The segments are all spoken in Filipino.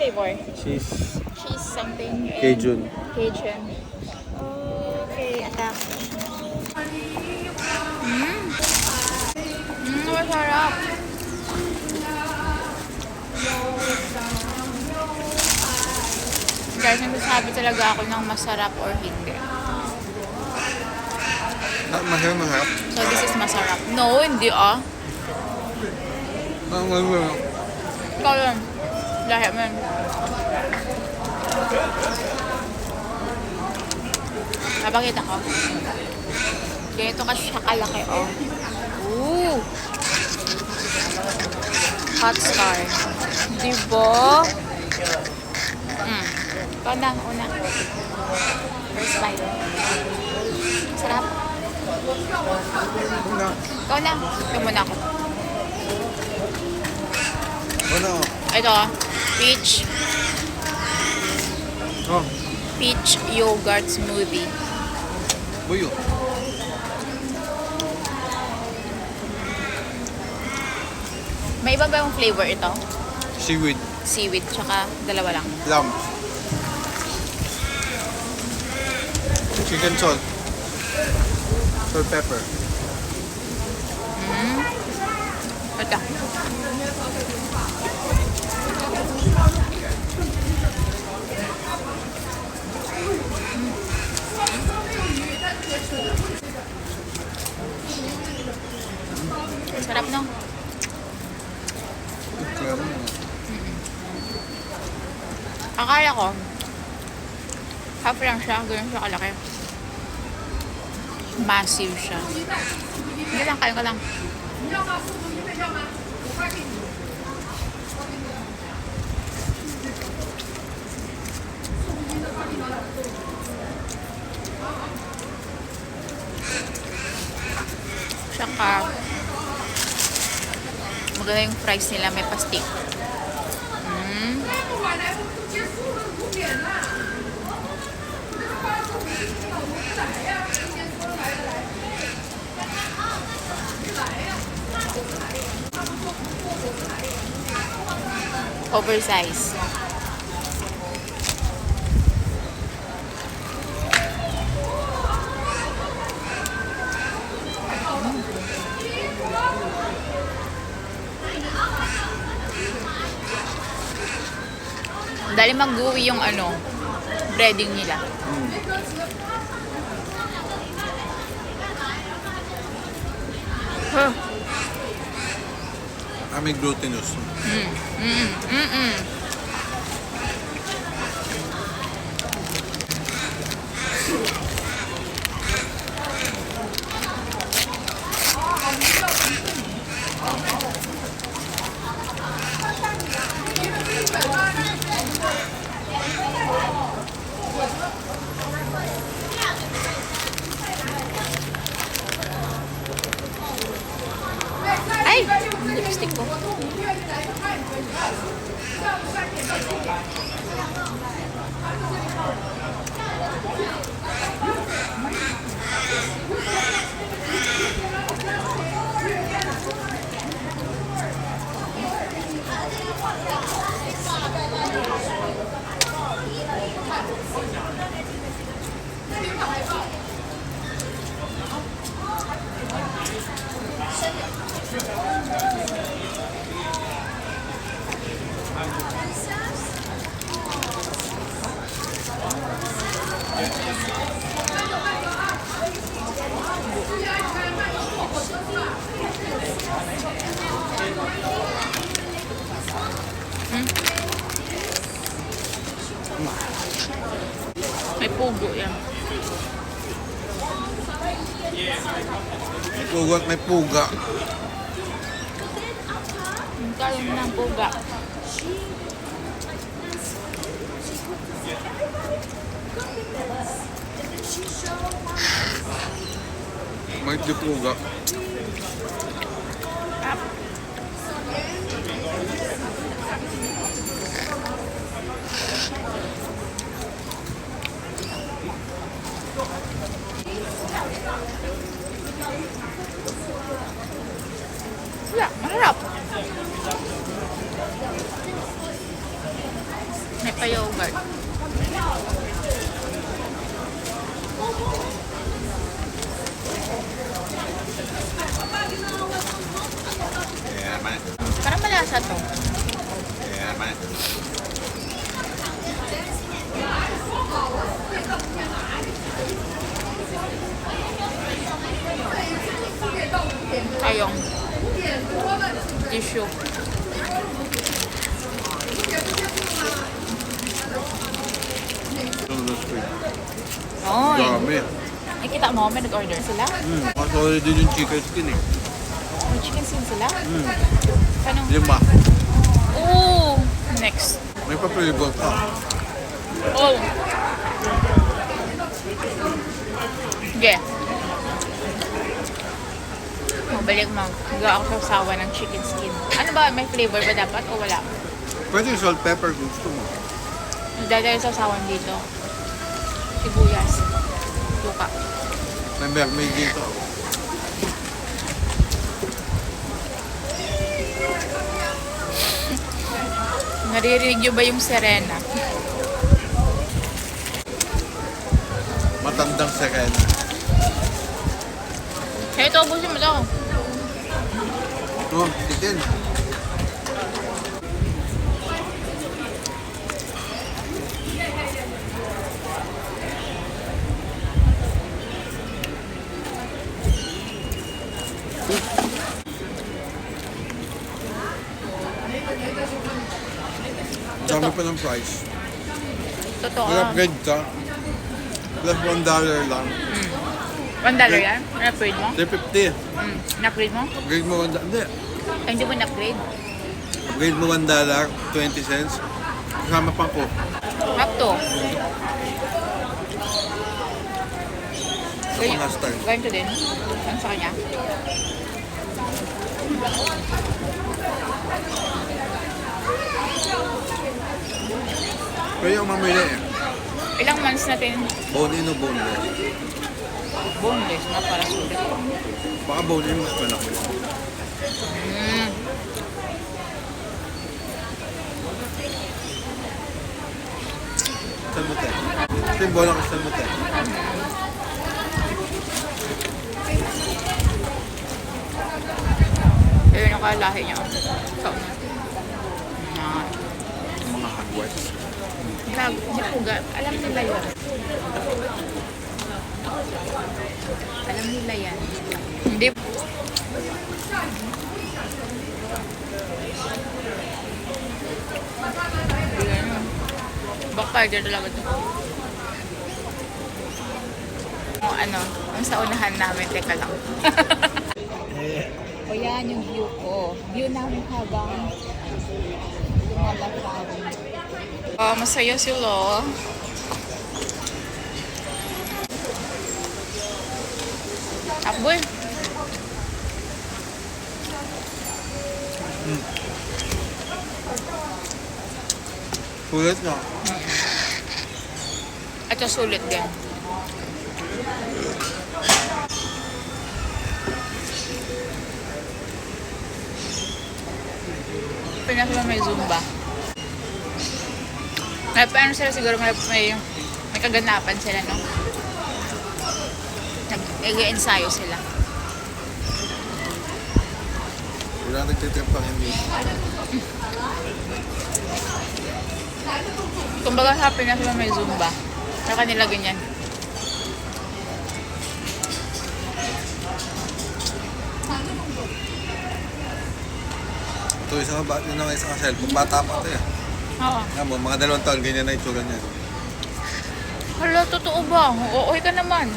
flavor? Cheese. Cheese something. and Cajun. Cajun. Okay, attack. Masarap. Guys, nagsasabi talaga ako ng masarap or hindi. Masarap. So, this is masarap. No, hindi ah. Masarap. Ikaw yun. Lahat mo yun. Napakita ko. Ganito ka siya kalaki, oh. Ooh! Hot star. Diba? Ikaw na, una. First bite. Sarap. Ikaw na. Ikaw muna ako. Ano? Ito, peach. Oh, Peach yogurt smoothie. buyo. May iba ba yung flavor ito? Seaweed. Seaweed, tsaka dalawa lang. Lamb. Chicken salt. Salt pepper. Ito. Sarap, no? Akala ko, half lang siya, ganun siya kalaki. Massive siya. Hindi lang, kain ka lang. Tsaka, maganda yung fries nila, may pastik. Oversize. Dali mag-gooey yung ano, breading nila. Huh. May glutinous. Ay! Lipstick ko. May pugo yan. May puga at may puga. Kaya mo ng puga. May di puga. Wala, masarap. May pa-yogurt. Yeah, man. Parang malasa to. Yeah, man. Tayong tissue. Ano na squid? Oy. Dami. Nakita mo, may nag-order sila. Solid din yung chicken skin eh. May chicken skin sila. Paano? 5. Oh! Next. May pa-flavor pa. Oh! Sige. Balik mo. Higa ako sa sawa ng chicken skin. Ano ba? May flavor ba dapat o wala? Pwede yung salt pepper kung gusto mo. Dahil sa sawan dito. Sibuyas. Tuka. May mermaid dito. Naririnig nyo ba yung sirena? Matandang serena. Kaya ito, ubusin mo to. Oh, chicken. Dami pa ng price. Totoo. Mag-upgrade ka. Plus $1 lang. $1 yan? Na-upgrade mo? 350. Na-upgrade mo? Upgrade mo $1. Hindi. Ay, hindi mo na-upgrade. Upgrade mo $1, 20 cents. Kasama pang ko. Up to. Sa mga star. Gawin ko din. Ano sa kanya? Kaya yung mamili eh. Ilang months natin Bone-in o boneless? boneless na para sulit. Baka bone-in mas malaki. Saan mo tayo? Ito yung bola ko saan mo tayo? Ayun yung kalahi niya. So, Yung mga hardware. Grabe, si Puga, alam nila yun. Alam nila yan. Hindi. Ayan. Backfighter talaga ito. Kung ano, ang sa unahan namin, teka lang. O yan yung view ko. View namin habang lumalakad. Masaya sila. Takboy. Sulit na. Ito sulit din. Pinas ba may Zumba? May paano sila siguro may kaganapan sila, no? Nag-ensayo sila. Wala nagtitrip pang hindi. Kumbaga sa Pinas ba may Zumba? Sa kanila ganyan. Ito isang bata na isang cellphone. Bata pa ito eh. Oo. Alam mo, mga 2 taon, ganyan na itsura niya. Hala, totoo ba? Oo, ka naman.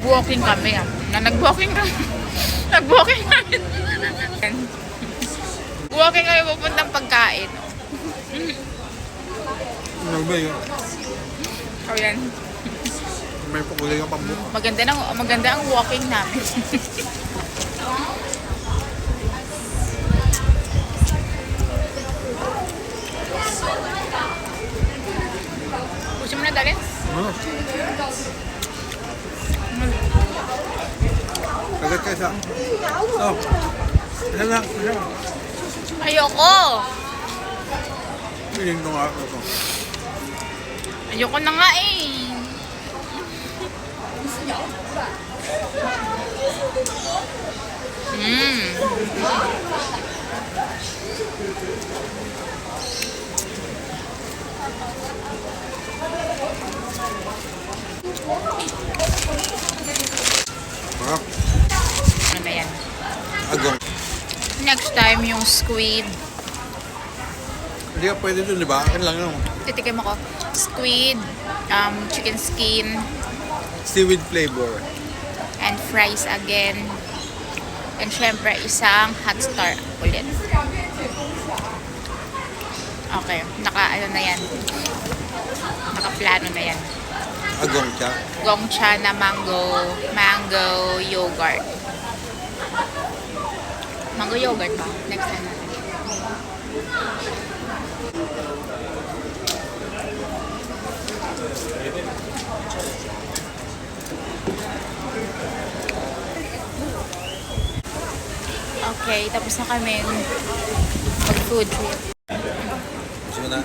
Walking kami ah. Nag-walking kami. Nag-walking kami. Walking kami pupuntang pagkain. Ano ba yun? So yan. May pakulay ka pang buka. Maganda ang walking namin. Gusto mo na dali? Ano? Kagat ka isa. Oh. Isa lang. Ayoko! Piling ko nga ito. Ayoko na nga eh. Sarap. Ano ba yan? Agong. Next time yung squid. Hindi ka pwede dun, di ba? Akin lang yun. Titikim ako. Squid, chicken skin, Seaweed flavor. and fries again. And syempre, isang hot star ulit. Okay, ano na yan. Nakaplano na yan. Agong siya. Gongcha na mango yogurt. Mango yogurt ba? Next time natin. Okay, tapos na kami mag-food trip. Gusto mo na?